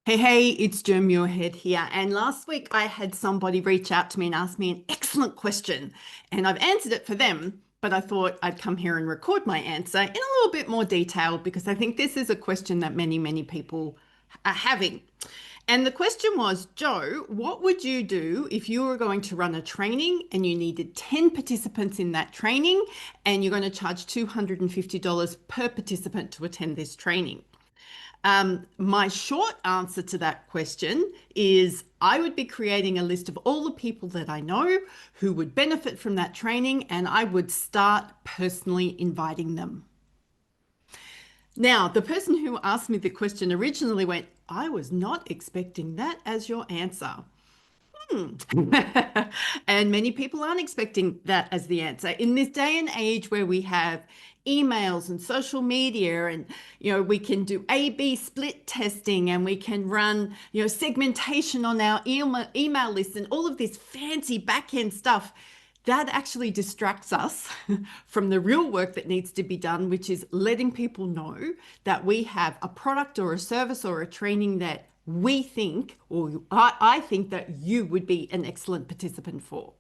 Hey, it's Jo Muirhead here. And last week I had somebody reach out to me and ask me an excellent question. And I've answered it for them, but I thought I'd come here and record my answer in a little bit more detail because I think this is a question that many people are having. And the question was, Joe, what would you do if you were going to run a training and you needed 10 participants in that training and you're going to charge $250 per participant to attend this training? My short answer to that question is I would be creating a list of all the people that I know who would benefit from that training, and I would start personally inviting them. Now, the person who asked me the question originally went, I was not expecting that as your answer. And many people aren't expecting that as the answer. In this day and age where we have emails and social media and we can do A/B split testing and we can run segmentation on our email list and all of this fancy back end stuff that actually distracts us from the real work that needs to be done, which is letting people know that we have a product or a service or a training that we think, or I think that you would be an excellent participant for.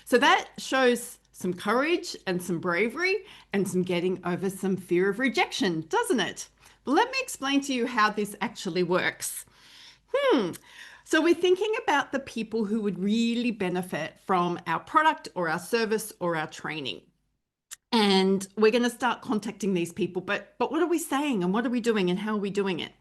So that shows some courage and some bravery and some getting over some fear of rejection, doesn't it? But let me explain to you how this actually works. So we're thinking about the people who would really benefit from our product or our service or our training. And we're going to start contacting these people. But what are we saying and what are we doing and how are we doing it?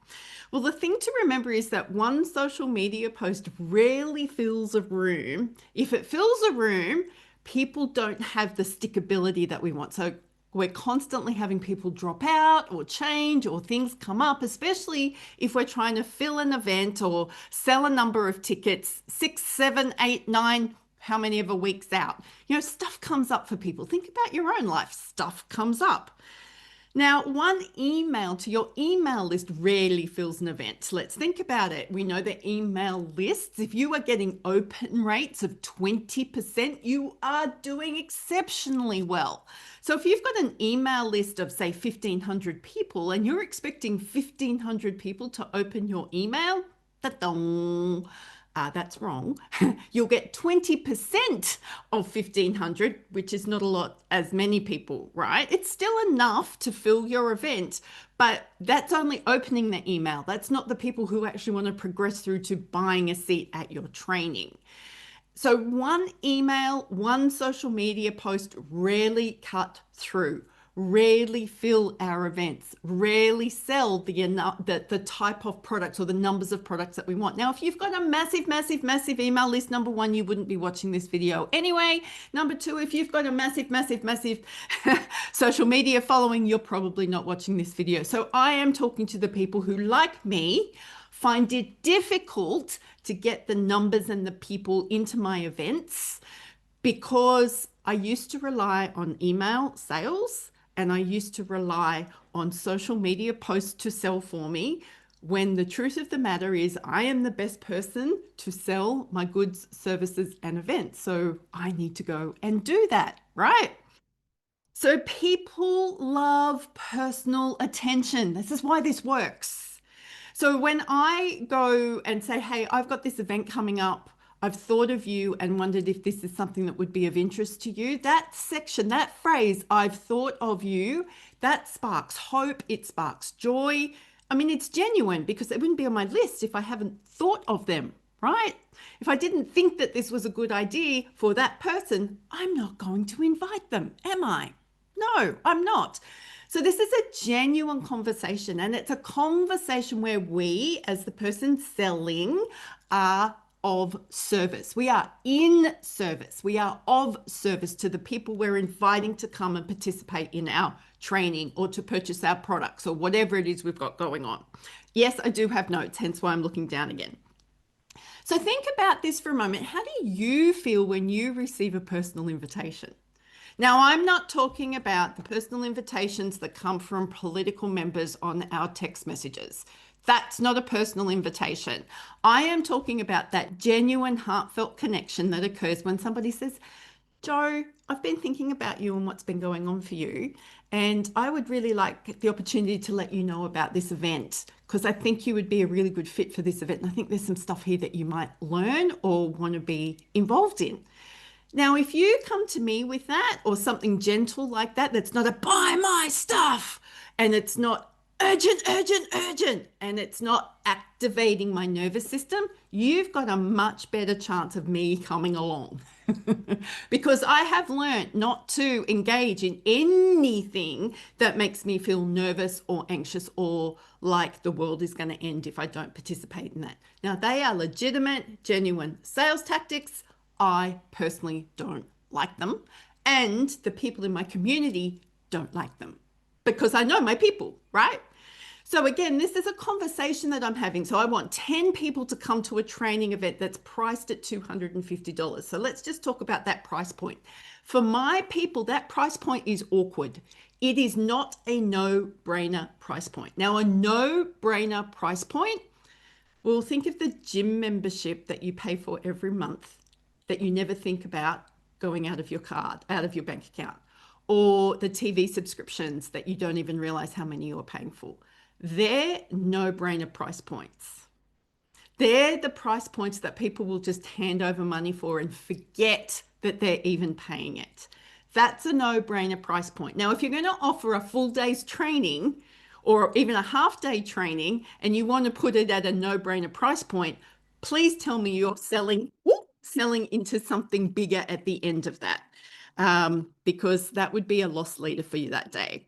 Well, the thing to remember is that one social media post rarely fills a room. If it fills a room, people don't have the stickability that we want. So we're constantly having people drop out or change or things come up, especially if we're trying to fill an event or sell a number of tickets, 6, 7, 8, 9, how many of a week's out. Stuff comes up for people. Think about your own life. Stuff comes up. Now, one email to your email list rarely fills an event. Let's think about it. We know the email lists. If you are getting open rates of 20%, you are doing exceptionally well. So if you've got an email list of, say, 1,500 people and you're expecting 1,500 people to open your email, that's wrong. You'll get 20% of 1,500, which is not a lot as many people, right? It's still enough to fill your event, but that's only opening the email. That's not the people who actually want to progress through to buying a seat at your training. So one email, one social media post rarely cut through, rarely fill our events, rarely sell the type of products or the numbers of products that we want. Now, if you've got a massive email list, number one, you wouldn't be watching this video anyway. Number two, if you've got a massive social media following, you're probably not watching this video. So I am talking to the people who, like me, find it difficult to get the numbers and the people into my events because I used to rely on email sales and I used to rely on social media posts to sell for me, when the truth of the matter is I am the best person to sell my goods, services, and events. So I need to go and do that, right? So people love personal attention. This is why this works. So when I go and say, hey, I've got this event coming up, I've thought of you and wondered if this is something that would be of interest to you, that section, that phrase, I've thought of you, that sparks hope, it sparks joy. I mean, it's genuine because they wouldn't be on my list if I haven't thought of them, right? If I didn't think that this was a good idea for that person, I'm not going to invite them, am I? No, I'm not. So this is a genuine conversation, and it's a conversation where we, as the person selling, are of service. We are in service. We are of service to the people we're inviting to come and participate in our training or to purchase our products or whatever it is we've got going on. Yes, I do have notes, hence why I'm looking down again. So think about this for a moment. How do you feel when you receive a personal invitation? Now, I'm not talking about the personal invitations that come from political members on our text messages. That's not a personal invitation. I am talking about that genuine, heartfelt connection that occurs when somebody says, Joe, I've been thinking about you and what's been going on for you, and I would really like the opportunity to let you know about this event because I think you would be a really good fit for this event. And I think there's some stuff here that you might learn or want to be involved in. Now, if you come to me with that or something gentle like that, that's not a buy my stuff and it's not urgent, urgent, urgent, and it's not activating my nervous system, you've got a much better chance of me coming along. Because I have learned not to engage in anything that makes me feel nervous or anxious or like the world is going to end if I don't participate in that. Now, they are legitimate, genuine sales tactics. I personally don't like them. And the people in my community don't like them because I know my people, right? So again, this is a conversation that I'm having. So I want 10 people to come to a training event that's priced at $250. So let's just talk about that price point. For my people, that price point is awkward. It is not a no-brainer price point. Now, a no-brainer price point, well, think of the gym membership that you pay for every month that you never think about going out of your card, out of your bank account, or the TV subscriptions that you don't even realize how many you're paying for. They're no-brainer price points. They're the price points that people will just hand over money for and forget that they're even paying it. That's a no-brainer price point. Now, if you're going to offer a full day's training or even a half-day training and you want to put it at a no-brainer price point, please tell me you're selling into something bigger at the end of that, because that would be a loss leader for you that day.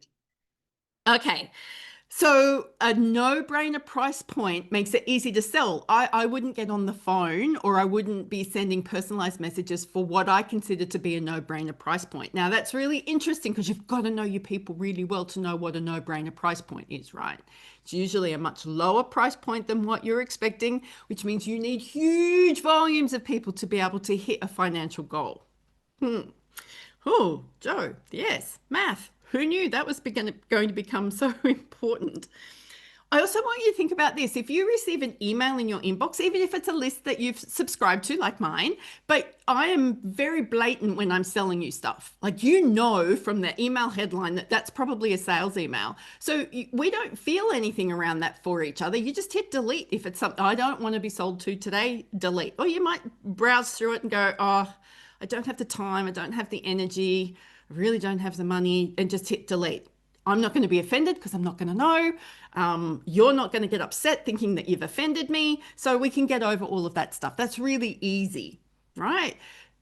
Okay. So a no-brainer price point makes it easy to sell. I wouldn't get on the phone or I wouldn't be sending personalized messages for what I consider to be a no-brainer price point. Now, that's really interesting because you've got to know your people really well to know what a no-brainer price point is, right? It's usually a much lower price point than what you're expecting, which means you need huge volumes of people to be able to hit a financial goal. Oh, Joe, yes, math. Who knew that was going to become so important? I also want you to think about this. If you receive an email in your inbox, even if it's a list that you've subscribed to, like mine, but I am very blatant when I'm selling you stuff. Like, you know, from the email headline that that's probably a sales email. So we don't feel anything around that for each other. You just hit delete if it's something I don't want to be sold to today, delete. Or you might browse through it and go, oh, I don't have the time. I don't have the energy. I really don't have the money, and just hit delete. I'm not going to be offended because I'm not going to know. You're not going to get upset thinking that you've offended me. So we can get over all of that stuff. That's really easy, right?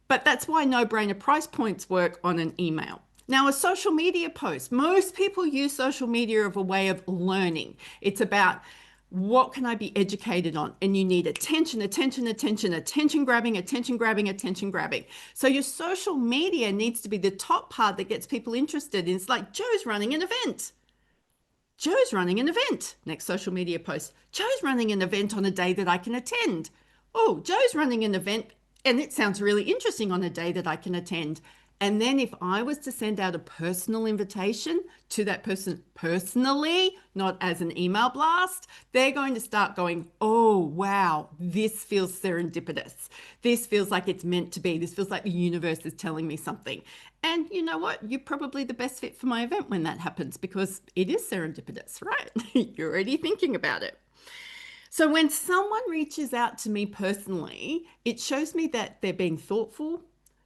But that's why no-brainer price points work on an email. Now, a social media post. Most people use social media as a way of learning. It's about what can I be educated on? And you need attention, attention, attention, attention grabbing, attention grabbing, attention grabbing. So your social media needs to be the top part that gets people interested. It's like, Joe's running an event. Joe's running an event. Next social media post. Joe's running an event on a day that I can attend. Oh, Joe's running an event and it sounds really interesting on a day that I can attend. And then if I was to send out a personal invitation to that person personally, not as an email blast, they're going to start going, oh, wow, this feels serendipitous. This feels like it's meant to be. This feels like the universe is telling me something. And you know what? You're probably the best fit for my event when that happens because it is serendipitous, right? You're already thinking about it. So when someone reaches out to me personally, it shows me that they're being thoughtful,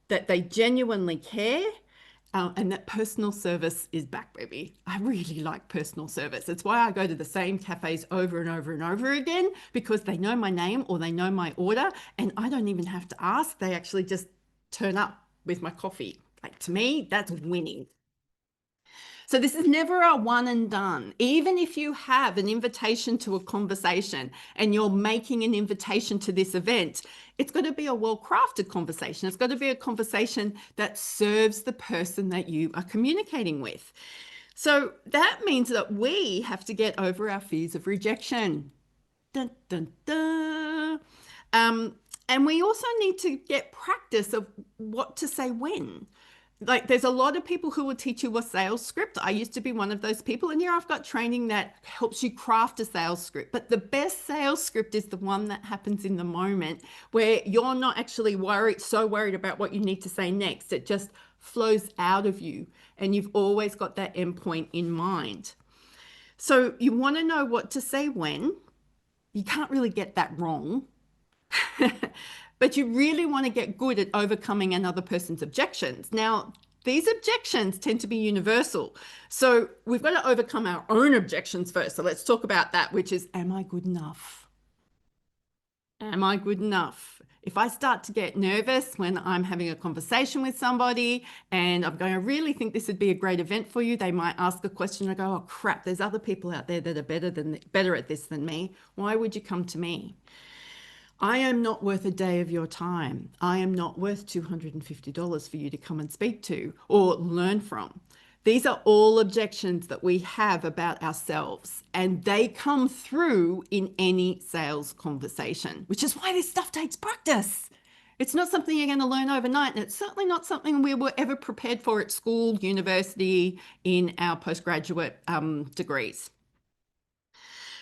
that they genuinely care, and that personal service is back, baby. I really like personal service. It's why I go to the same cafes over and over and over again, because they know my name or they know my order, and I don't even have to ask. They actually just turn up with my coffee. Like, to me, that's winning. So this is never a one and done. Even if you have an invitation to a conversation and you're making an invitation to this event, it's got to be a well-crafted conversation. It's got to be a conversation that serves the person that you are communicating with. So that means that we have to get over our fears of rejection. Dun, dun, dun. And we also need to get practice of what to say when. Like, there's a lot of people who will teach you a sales script. I used to be one of those people, and here I've got training that helps you craft a sales script. But the best sales script is the one that happens in the moment, where you're not actually so worried about what you need to say next. It just flows out of you, and you've always got that endpoint in mind. So you want to know what to say when. You can't really get that wrong. But you really want to get good at overcoming another person's objections. Now, these objections tend to be universal. So we've got to overcome our own objections first. So let's talk about that, which is, am I good enough? Am I good enough? If I start to get nervous when I'm having a conversation with somebody and I'm going, I really think this would be a great event for you, they might ask a question. I go, oh crap, there's other people out there that are better at this than me. Why would you come to me? I am not worth a day of your time. I am not worth $250 for you to come and speak to or learn from. These are all objections that we have about ourselves, and they come through in any sales conversation, which is why this stuff takes practice. It's not something you're going to learn overnight, and it's certainly not something we were ever prepared for at school, university, in our postgraduate degrees.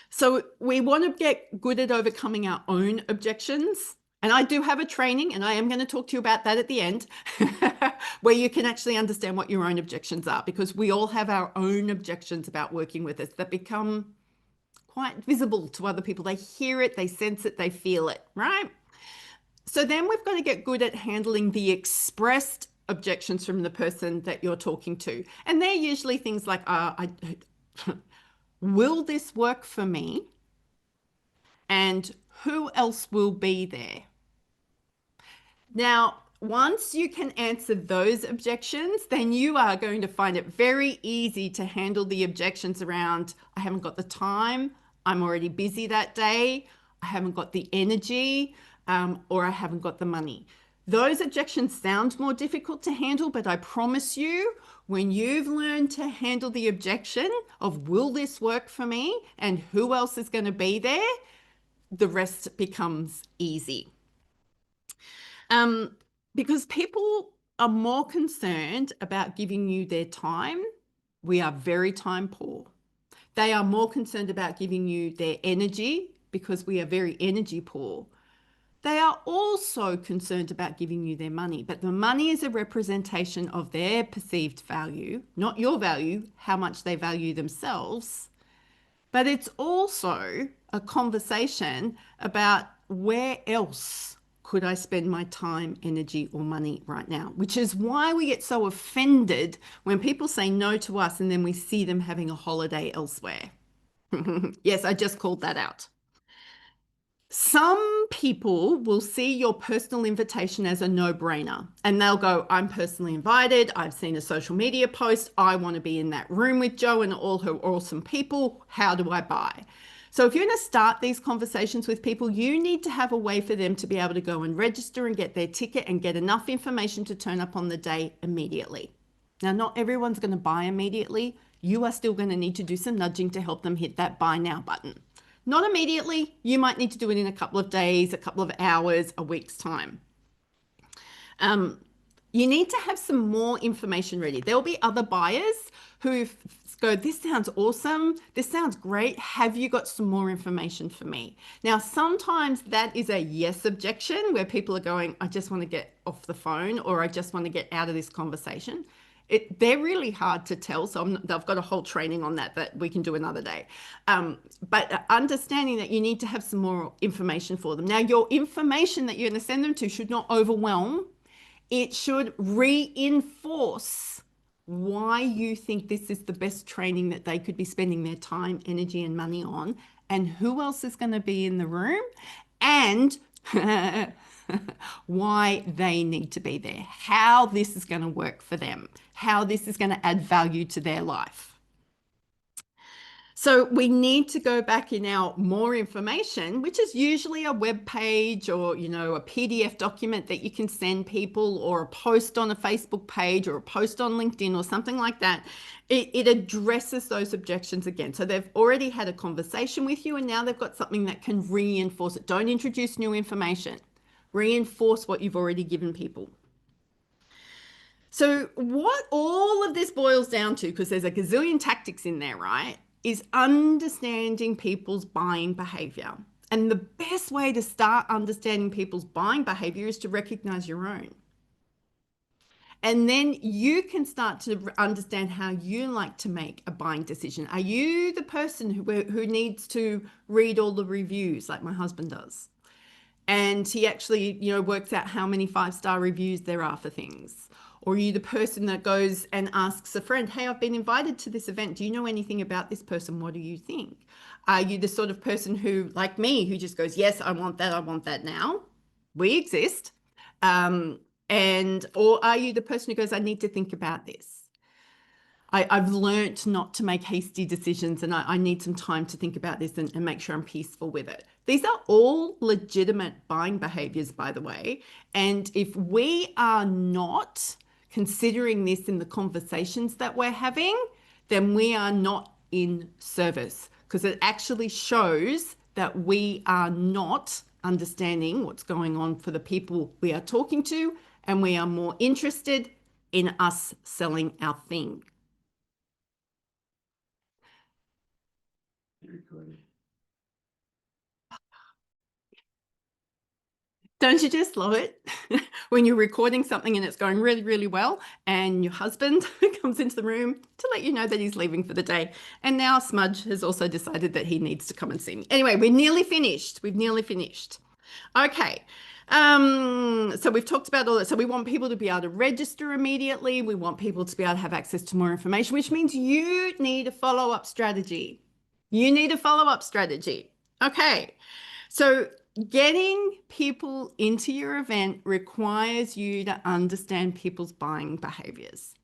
So we want to get good at overcoming our own objections. And I do have a training, and I am going to talk to you about that at the end, where you can actually understand what your own objections are, because we all have our own objections about working with us that become quite visible to other people. They hear it, they sense it, they feel it, right? So then we've got to get good at handling the expressed objections from the person that you're talking to. And they're usually things like, will this work for me? And who else will be there? Now, once you can answer those objections, then you are going to find it very easy to handle the objections around, I haven't got the time, I'm already busy that day, I haven't got the energy, or I haven't got the money. Those objections sound more difficult to handle, but I promise you, when you've learned to handle the objection of, will this work for me? And who else is going to be there? The rest becomes easy. Because people are more concerned about giving you their time. We are very time poor. They are more concerned about giving you their energy because we are very energy poor. They are also concerned about giving you their money, but the money is a representation of their perceived value, not your value, how much they value themselves. But it's also a conversation about where else could I spend my time, energy, or money right now? Which is why we get so offended when people say no to us and then we see them having a holiday elsewhere. Yes, I just called that out. Some people will see your personal invitation as a no-brainer and they'll go, I'm personally invited. I've seen a social media post. I want to be in that room with Jo and all her awesome people. How do I buy? So if you're going to start these conversations with people, you need to have a way for them to be able to go and register and get their ticket and get enough information to turn up on the day immediately. Now, not everyone's going to buy immediately. You are still going to need to do some nudging to help them hit that buy now button. Not immediately. You might need to do it in a couple of days, a couple of hours, a week's time. You need to have some more information ready. There will be other buyers who go, this sounds awesome. This sounds great. Have you got some more information for me? Now, sometimes that is a yes objection where people are going, I just want to get off the phone or I just want to get out of this conversation. They're really hard to tell. So I've got a whole training on that we can do another day. But understanding that you need to have some more information for them. Now, your information that you're going to send them to should not overwhelm. It should reinforce why you think this is the best training that they could be spending their time, energy, and money on, and who else is going to be in the room, and why they need to be there, how this is going to work for them, how this is going to add value to their life. So we need to go back in our more information, which is usually a web page or, a PDF document that you can send people, or a post on a Facebook page or a post on LinkedIn or something like that. It addresses those objections again. So they've already had a conversation with you and now they've got something that can reinforce it. Don't introduce new information. Reinforce what you've already given people. So what all of this boils down to, because there's a gazillion tactics in there, right, is understanding people's buying behavior. And the best way to start understanding people's buying behavior is to recognize your own. And then you can start to understand how you like to make a buying decision. Are you the person who needs to read all the reviews like my husband does? And he actually, works out how many 5-star reviews there are for things. Or are you the person that goes and asks a friend, hey, I've been invited to this event. Do you know anything about this person? What do you think? Are you the sort of person who, like me, who just goes, yes, I want that now? We exist. Um, or are you the person who goes, I need to think about this? I've learnt not to make hasty decisions, and I need some time to think about this and make sure I'm peaceful with it. These are all legitimate buying behaviors, by the way. And if we are not considering this in the conversations that we're having, then we are not in service, because it actually shows that we are not understanding what's going on for the people we are talking to, and we are more interested in us selling our thing. Don't you just love it when you're recording something and it's going really, really well, and your husband comes into the room to let you know that he's leaving for the day. And now Smudge has also decided that he needs to come and see me. Anyway, we're nearly finished. We've nearly finished. Okay. So we've talked about all that. So we want people to be able to register immediately. We want people to be able to have access to more information, which means you need a follow-up strategy. You need a follow-up strategy. Okay. So getting people into your event requires you to understand people's buying behaviors.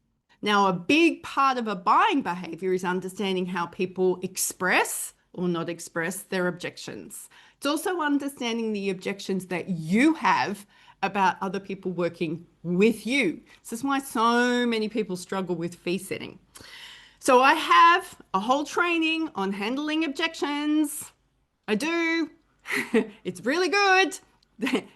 Now, a big part of a buying behavior is understanding how people express or not express their objections. It's also understanding the objections that you have about other people working with you. This is why so many people struggle with fee setting. So I have a whole training on handling objections. I do. It's really good.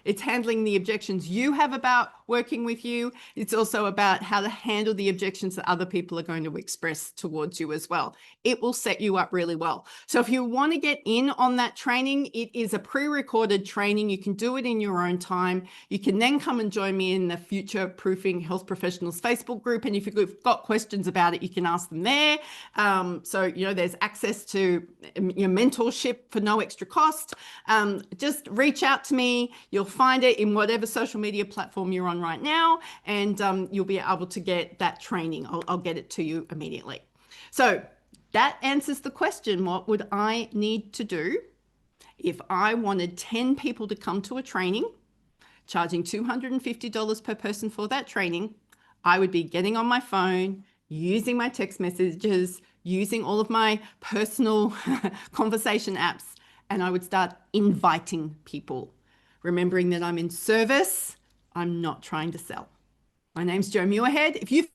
It's handling the objections you have about working with you. It's also about how to handle the objections that other people are going to express towards you as well. It will set you up really well. So if you want to get in on that training, it is a pre-recorded training. You can do it in your own time. You can then come and join me in the Future Proofing Health Professionals Facebook group. And if you've got questions about it, you can ask them there. There's access to your mentorship for no extra cost. Just reach out to me. You'll find it in whatever social media platform you're on right now, and you'll be able to get that training. I'll get it to you immediately. So that answers the question, what would I need to do if I wanted 10 people to come to a training, charging $250 per person for that training? I would be getting on my phone, using my text messages, using all of my personal conversation apps, and I would start inviting people, remembering that I'm in service. I'm not trying to sell. My name's Jo Muirhead. If you